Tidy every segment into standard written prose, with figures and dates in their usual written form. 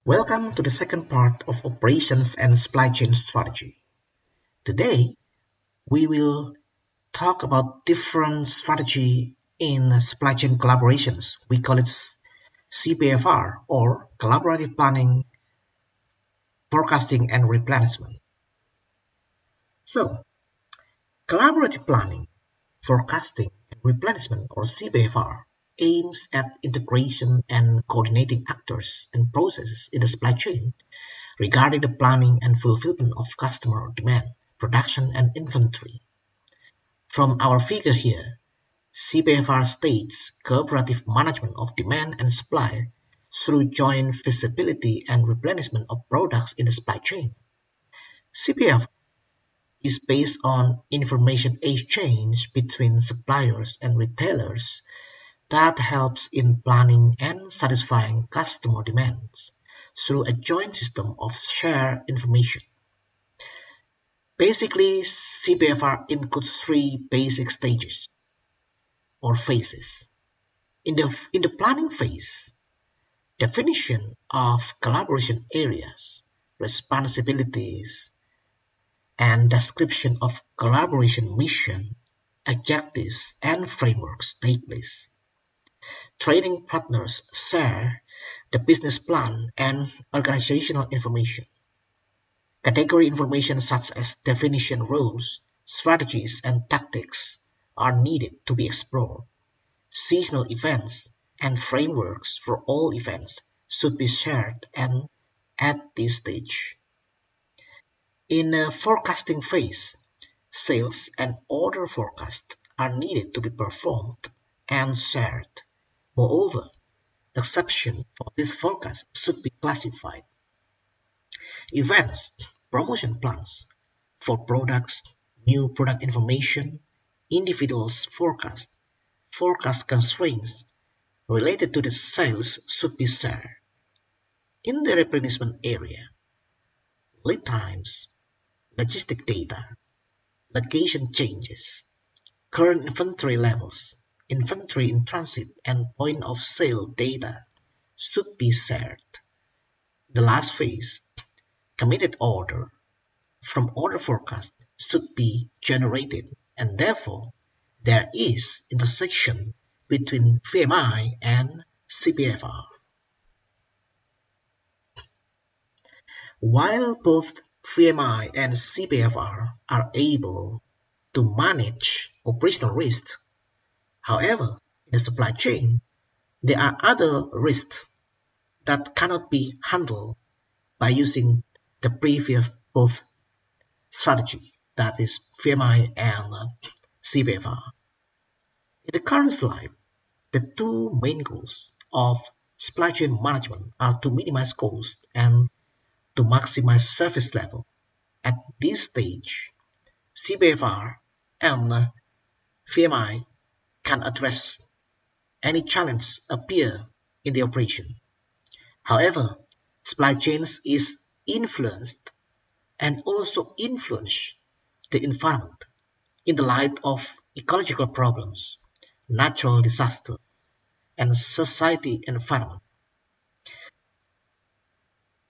Welcome to the second part of Operations and Supply Chain Strategy. Today, we will talk about different strategy in supply chain collaborations. We call it CPFR or Collaborative Planning, Forecasting and Replenishment. So, Collaborative Planning, Forecasting and Replenishment or CPFR aims at integration and coordinating actors and processes in the supply chain regarding the planning and fulfillment of customer demand, production, and inventory. From our figure here, CPFR states cooperative management of demand and supply through joint feasibility and replenishment of products in the supply chain. CPF is based on information exchange between suppliers and retailers that helps in planning and satisfying customer demands through a joint system of shared information. Basically, CPFR includes three basic stages or phases. In the planning phase, definition of collaboration areas, responsibilities, and description of collaboration mission, objectives, and frameworks take place. Trading partners share the business plan and organizational information. Category information such as definition rules, strategies, and tactics are needed to be explored. Seasonal events and frameworks for all events should be shared and at this stage. In a forecasting phase, sales and order forecasts are needed to be performed and shared. Moreover, exception for this forecast should be classified. Events, promotion plans for products, new product information, individuals forecast constraints related to the sales should be shared. In the replenishment area, lead times, logistic data, location changes, current inventory levels, inventory in transit, and point of sale data should be shared. The last phase, committed order from order forecast should be generated, and therefore there is intersection between VMI and CPFR. While both VMI and CPFR are able to manage operational risks, however, in the supply chain, there are other risks that cannot be handled by using the previous both strategy, that is VMI and CPFR. In the current slide, the two main goals of supply chain management are to minimize cost and to maximize service level. At this stage, CPFR and VMI can address any challenge appear in the operation. However, supply chains is influenced and also influence the environment in the light of ecological problems, natural disaster, and society environment.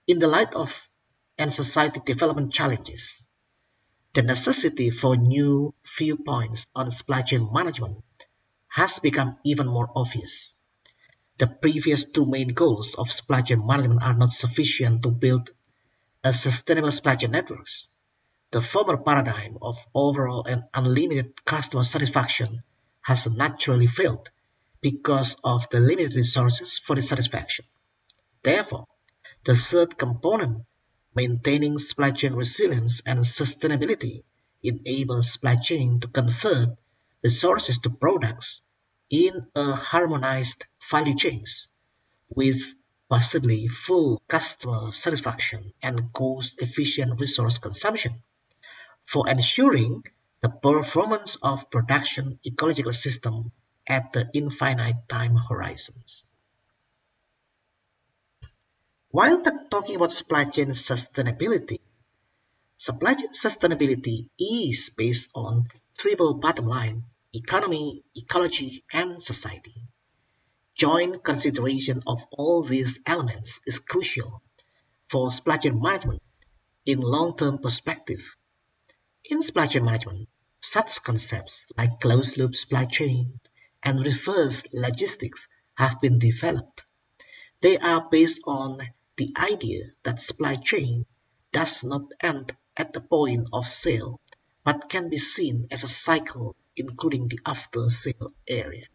In the light of and society development challenges, the necessity for new viewpoints on supply chain management has become even more obvious. The previous two main goals of supply chain management are not sufficient to build a sustainable supply chain networks. The former paradigm of overall and unlimited customer satisfaction has naturally failed because of the limited resources for the satisfaction. Therefore, the third component, maintaining supply chain resilience and sustainability, enables supply chain to convert resources to products in a harmonized value chains with possibly full customer satisfaction and cost-efficient resource consumption for ensuring the performance of production ecological system at the infinite time horizons. While talking about supply chain sustainability is based on triple bottom line, economy, ecology, and society. Joint consideration of all these elements is crucial for supply chain management in long-term perspective. In supply chain management, such concepts like closed-loop supply chain and reverse logistics have been developed. They are based on the idea that supply chain does not end at the point of sale, but can be seen as a cycle including the after-sale area.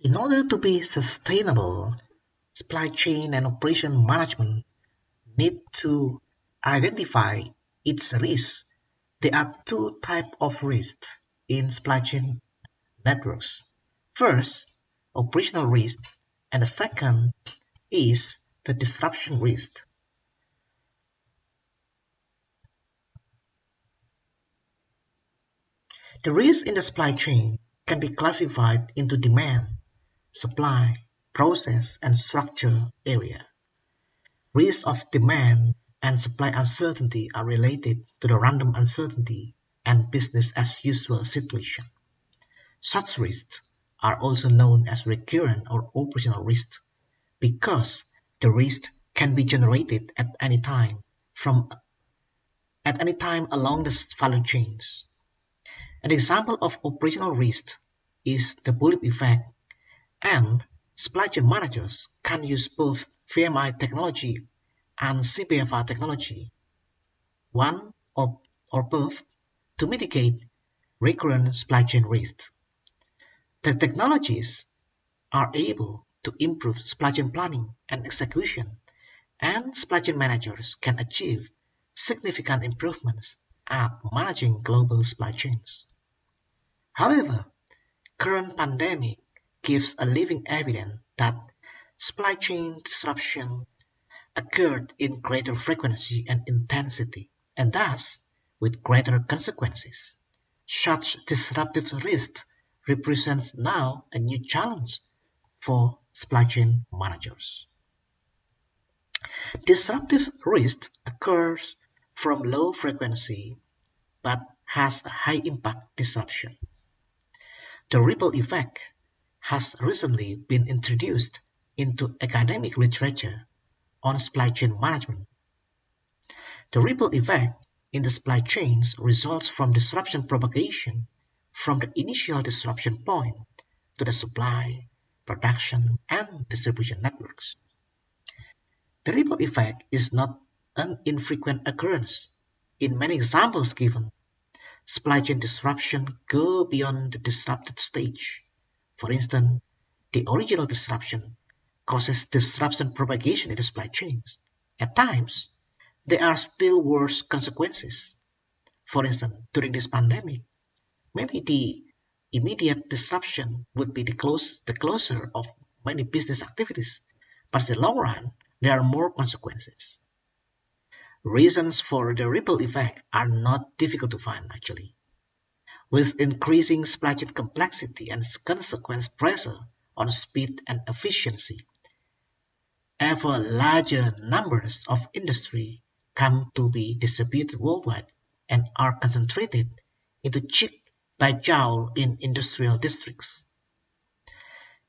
In order to be sustainable, supply chain and operation management need to identify its risks. There are two types of risks in supply chain networks. First, operational risk, and the second is the disruption risk. The risk in the supply chain can be classified into demand, supply, process, and structure area. Risks of demand and supply uncertainty are related to the random uncertainty and business as usual situation. Such risks are also known as recurrent or operational risks because the risk can be generated from at any time along the value chains. An example of operational risk is the bullwhip effect, and supply chain managers can use both VMI technology and CPFR technology, one or both, to mitigate recurrent supply chain risks. The technologies are able to improve supply chain planning and execution, and supply chain managers can achieve significant improvements at managing global supply chains. However, current pandemic gives a living evidence that supply chain disruption occurred in greater frequency and intensity, and thus with greater consequences. Such disruptive risk represents now a new challenge for supply chain managers. Disruptive risk occurs from low frequency but has a high impact disruption. The ripple effect has recently been introduced into academic literature on supply chain management. The ripple effect in the supply chains results from disruption propagation from the initial disruption point to the supply, production, and distribution networks. The ripple effect is not an infrequent occurrence. In many examples given, supply chain disruption go beyond the disrupted stage. For instance, the original disruption causes disruption propagation in the supply chains. At times, there are still worse consequences. For instance, during this pandemic, maybe the immediate disruption would be the closure of many business activities, but in the long run, there are more consequences. Reasons for the ripple effect are not difficult to find actually. With increasing supply chain complexity and consequent pressure on speed and efficiency, ever larger numbers of industry come to be distributed worldwide and are concentrated into cheap by joule in industrial districts.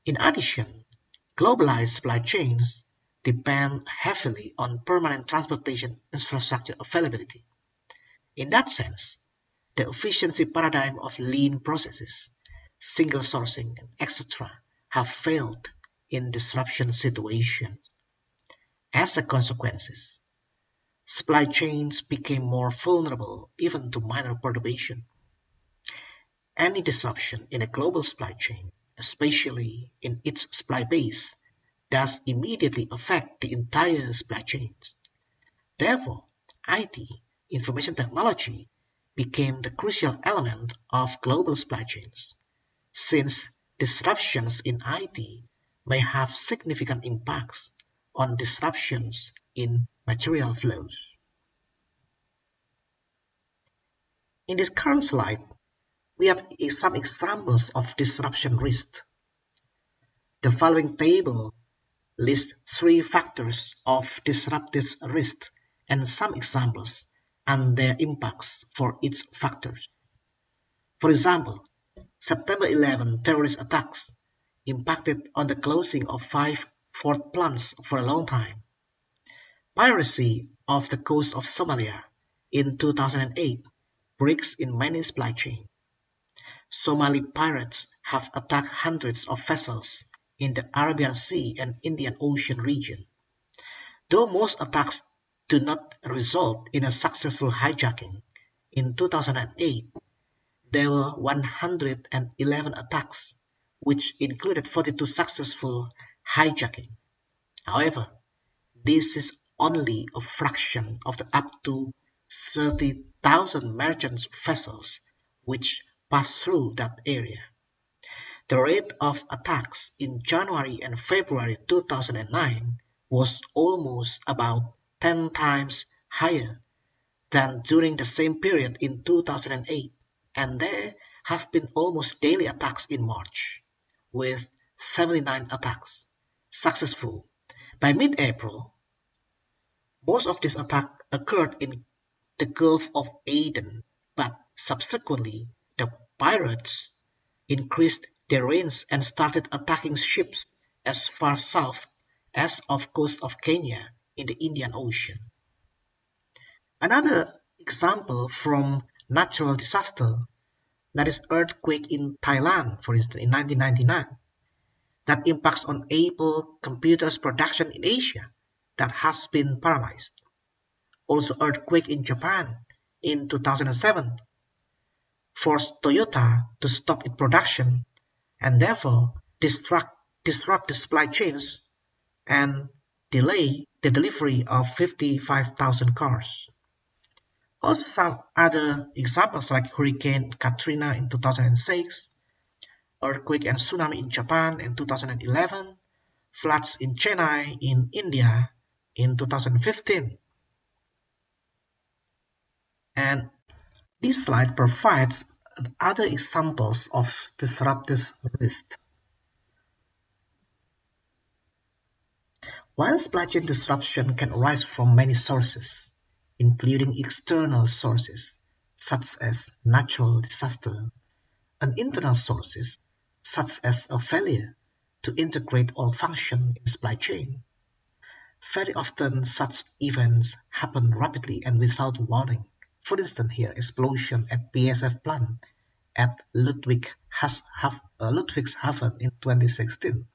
In addition, globalized supply chains depend heavily on permanent transportation infrastructure availability. In that sense, the efficiency paradigm of lean processes, single sourcing, etc., have failed in disruption situations. As a consequence, supply chains became more vulnerable even to minor perturbation. Any disruption in a global supply chain, especially in its supply base, does immediately affect the entire supply chain. Therefore, IT, information technology, became the crucial element of global supply chains, since disruptions in IT may have significant impacts on disruptions in material flows. In this current slide, we have some examples of disruption risk. The following table lists three factors of disruptive risk and some examples and their impacts for each factor. For example, September 11 terrorist attacks impacted on the closing of 5 port plants for a long time. Piracy off the coast of Somalia in 2008 breaks in many supply chains. Somali pirates have attacked hundreds of vessels in the Arabian Sea and Indian Ocean region. Though most attacks do not result in a successful hijacking, in 2008 there were 111 attacks, which included 42 successful hijacking. However, this is only a fraction of the up to 30,000 merchant vessels which pass through that area. The rate of attacks in January and February 2009 was almost about 10 times higher than during the same period in 2008, and there have been almost daily attacks in March, with 79 attacks successful. By mid-April, most of these attacks occurred in the Gulf of Aden, but subsequently the pirates increased their range and started attacking ships as far south as off coast of Kenya in the Indian Ocean. Another example from natural disaster, that is earthquake in Thailand, for instance, in 1999, that impacts on Apple computers production in Asia that has been paralyzed. Also earthquake in Japan in 2007 forced Toyota to stop its production and therefore disrupt the supply chains and delay the delivery of 55,000 cars. Also some other examples like Hurricane Katrina in 2006, earthquake and tsunami in Japan in 2011, floods in Chennai in India in 2015. And this slide provides other examples of disruptive risk. While supply chain disruption can arise from many sources, including external sources such as natural disaster and internal sources such as a failure to integrate all functions in supply chain. Very often such events happen rapidly and without warning. For instance here, explosion at BASF plant at Ludwigshafen in 2016.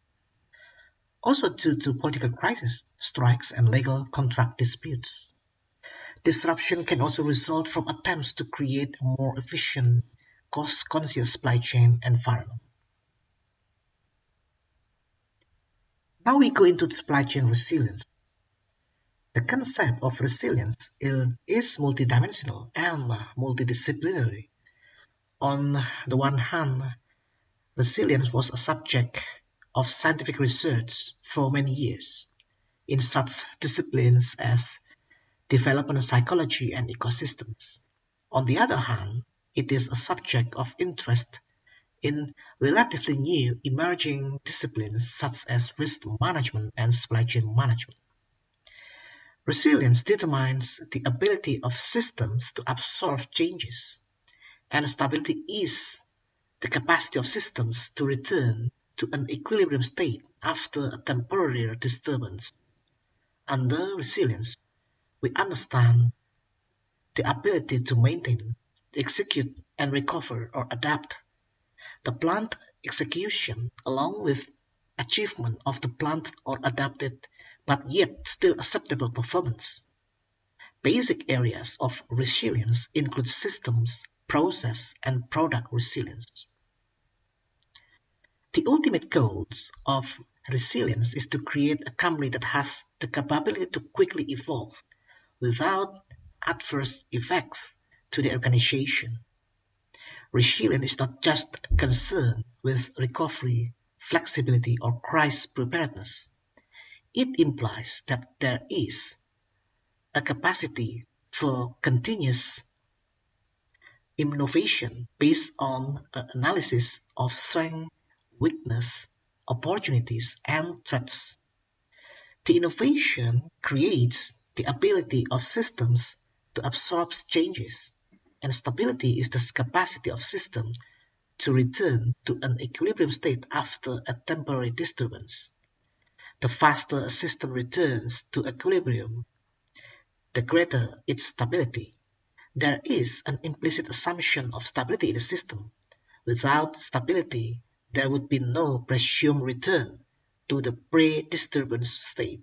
Also due to political crisis, strikes and legal contract disputes. Disruption can also result from attempts to create a more efficient, cost-conscious supply chain environment. Now we go into supply chain resilience. The concept of resilience is multidimensional and multidisciplinary. On the one hand, resilience was a subject of scientific research for many years in such disciplines as development psychology and ecosystems. On the other hand, it is a subject of interest in relatively new emerging disciplines such as risk management and supply chain management. Resilience determines the ability of systems to absorb changes, and stability is the capacity of systems to return to an equilibrium state after a temporary disturbance. Under resilience, we understand the ability to maintain, execute, and recover or adapt the planned execution along with achievement of the planned or adapted but yet still acceptable performance. Basic areas of resilience include systems, process, and product resilience. The ultimate goal of resilience is to create a company that has the capability to quickly evolve without adverse effects to the organization. Resilience is not just concerned with recovery, flexibility, or crisis preparedness. It implies that there is a capacity for continuous innovation based on an analysis of strength, weakness, opportunities, and threats. The innovation creates the ability of systems to absorb changes, and stability is the capacity of systems to return to an equilibrium state after a temporary disturbance. The faster a system returns to equilibrium, the greater its stability. There is an implicit assumption of stability in the system. Without stability, there would be no presumed return to the pre-disturbance state,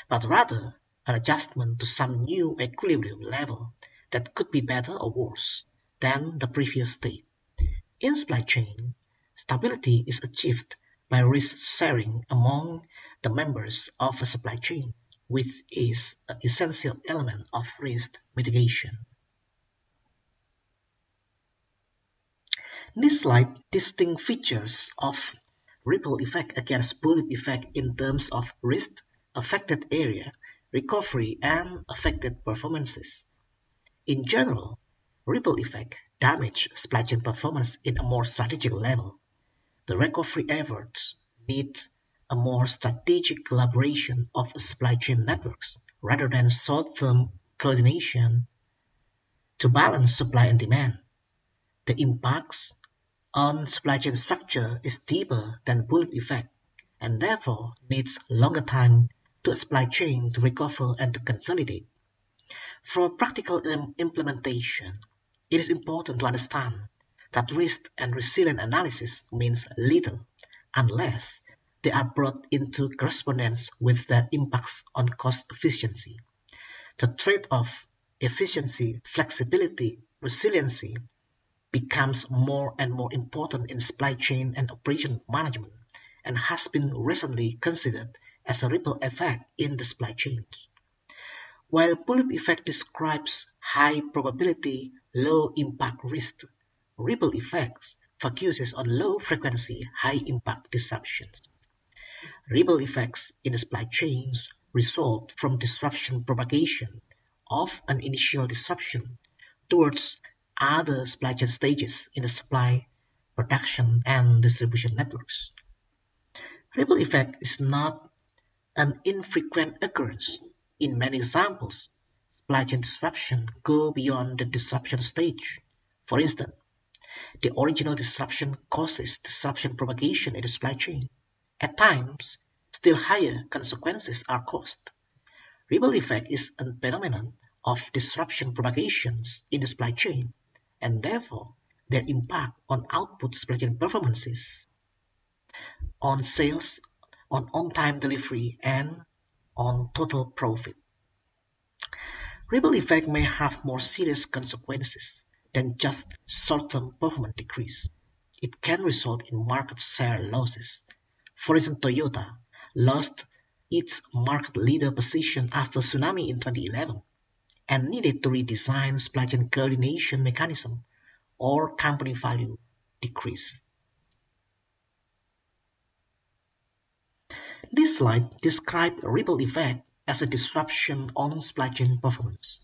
but rather an adjustment to some new equilibrium level that could be better or worse than the previous state. In supply chain, stability is achieved by risk sharing among the members of a supply chain, which is an essential element of risk mitigation. This slide distinct features of ripple effect against bullet effect in terms of risk, affected area, recovery, and affected performances. In general, ripple effect damage supply chain performance in a more strategic level. The recovery efforts need a more strategic collaboration of supply chain networks rather than short-term coordination to balance supply and demand. The impacts on supply chain structure is deeper than bullet effect and therefore needs longer time to a supply chain to recover and to consolidate. For practical implementation, it is important to understand that risk and resilient analysis means little unless they are brought into correspondence with their impacts on cost efficiency. The trade-off efficiency, flexibility, resiliency becomes more and more important in supply chain and operation management and has been recently considered as a ripple effect in the supply chains. While pull-up effect describes high probability, low impact risk, ripple effects focuses on low frequency, high impact disruptions. Ripple effects in the supply chains result from disruption propagation of an initial disruption towards other supply chain stages in the supply, production, and distribution networks. Ripple effect is not an infrequent occurrence. In many examples, supply chain disruption go beyond the disruption stage. For instance, the original disruption causes disruption propagation in the supply chain. At times, still higher consequences are caused. Ripple effect is a phenomenon of disruption propagations in the supply chain, and therefore their impact on output supply chain performances, on sales, on-time delivery, and on total profit. Ripple effect may have more serious consequences than just short-term performance decrease. It can result in market share losses. For instance, Toyota lost its market leader position after tsunami in 2011 and needed to redesign supply chain coordination mechanism or company value decrease. This slide describes ripple effect as a disruption on supply chain performance.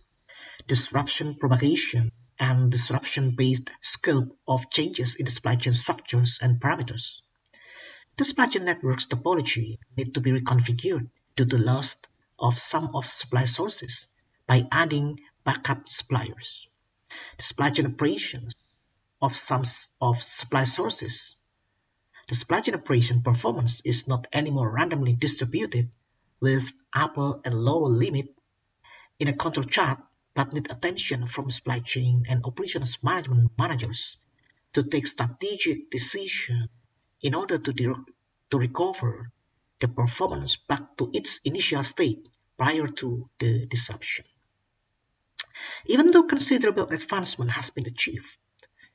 Disruption propagation and disruption-based scope of changes in the supply chain structures and parameters. The supply chain network's topology need to be reconfigured due to loss of some of supply sources by adding backup suppliers. The supply chain operations of some of supply sources. The supply chain operation performance is not anymore randomly distributed with upper and lower limit in a control chart, but need attention from supply chain and operations management managers to take strategic decisions in order to recover the performance back to its initial state prior to the disruption. Even though considerable advancement has been achieved,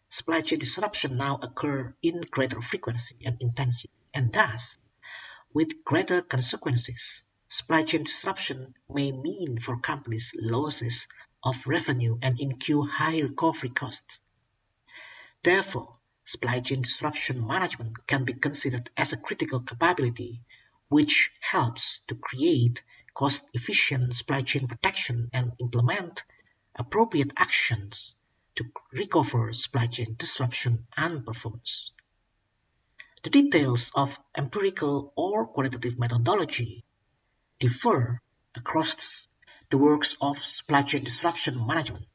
supply chain disruption now occur in greater frequency and intensity, and thus, with greater consequences. Supply chain disruption may mean for companies losses of revenue and incur high recovery costs. Therefore, supply chain disruption management can be considered as a critical capability which helps to create cost-efficient supply chain protection and implement appropriate actions to recover supply chain disruption and performance. The details of empirical or qualitative methodology differ across the works of supply chain disruption management,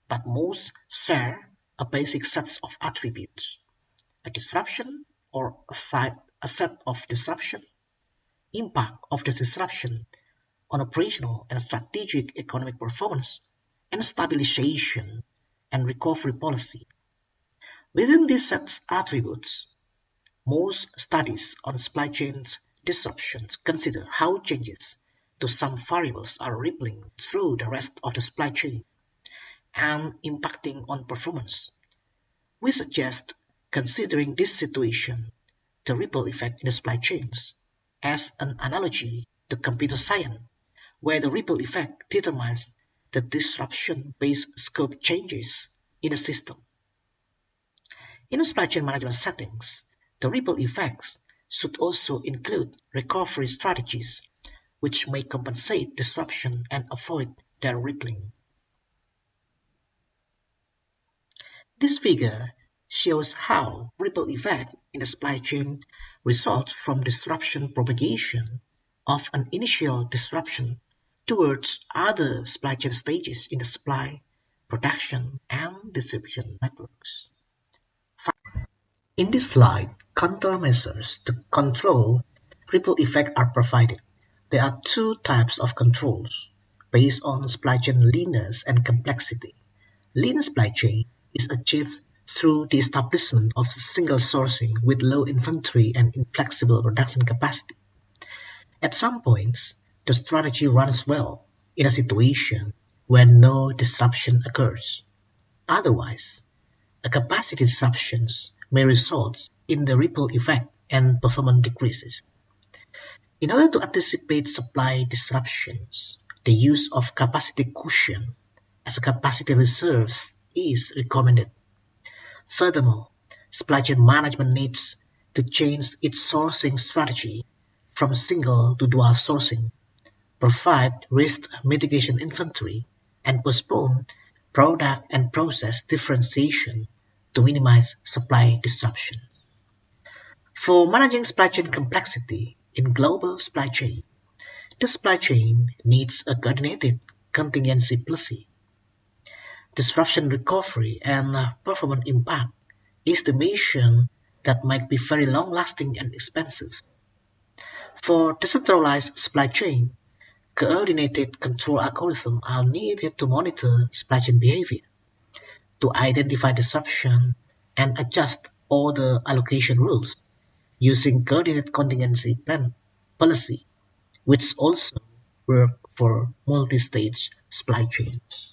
but most share a basic set of attributes. a disruption or a set of disruption, impact of the disruption on operational and strategic economic performance, and stabilization and recovery policy. Within these set attributes, most studies on supply chain disruptions consider how changes to some variables are rippling through the rest of the supply chain and impacting on performance. We suggest considering this situation, the ripple effect in the supply chains, as an analogy to computer science, where the ripple effect determines the disruption-based scope changes in the system. In supply chain management settings, the ripple effects should also include recovery strategies, which may compensate disruption and avoid their rippling. This figure shows how ripple effect in the supply chain results from disruption propagation of an initial disruption towards other supply chain stages in the supply, production, and distribution networks. In this slide, countermeasures to control ripple effect are provided. There are two types of controls based on supply chain leanness and complexity. Lean supply chain is achieved through the establishment of single sourcing with low inventory and inflexible production capacity. At some points, the strategy runs well in a situation where no disruption occurs. Otherwise, a capacity disruptions may result in the ripple effect and performance decreases. In order to anticipate supply disruptions, the use of capacity cushion as a capacity reserves is recommended. Furthermore, supply chain management needs to change its sourcing strategy from single to dual sourcing, provide risk mitigation inventory, and postpone product and process differentiation to minimize supply disruption. For managing supply chain complexity in global supply chain, the supply chain needs a coordinated contingency policy. Disruption recovery and performance impact estimation that might be very long-lasting and expensive. For decentralized supply chain, coordinated control algorithms are needed to monitor supply chain behavior, to identify disruption, and adjust order allocation rules using coordinated contingency plan policy, which also work for multi-stage supply chains.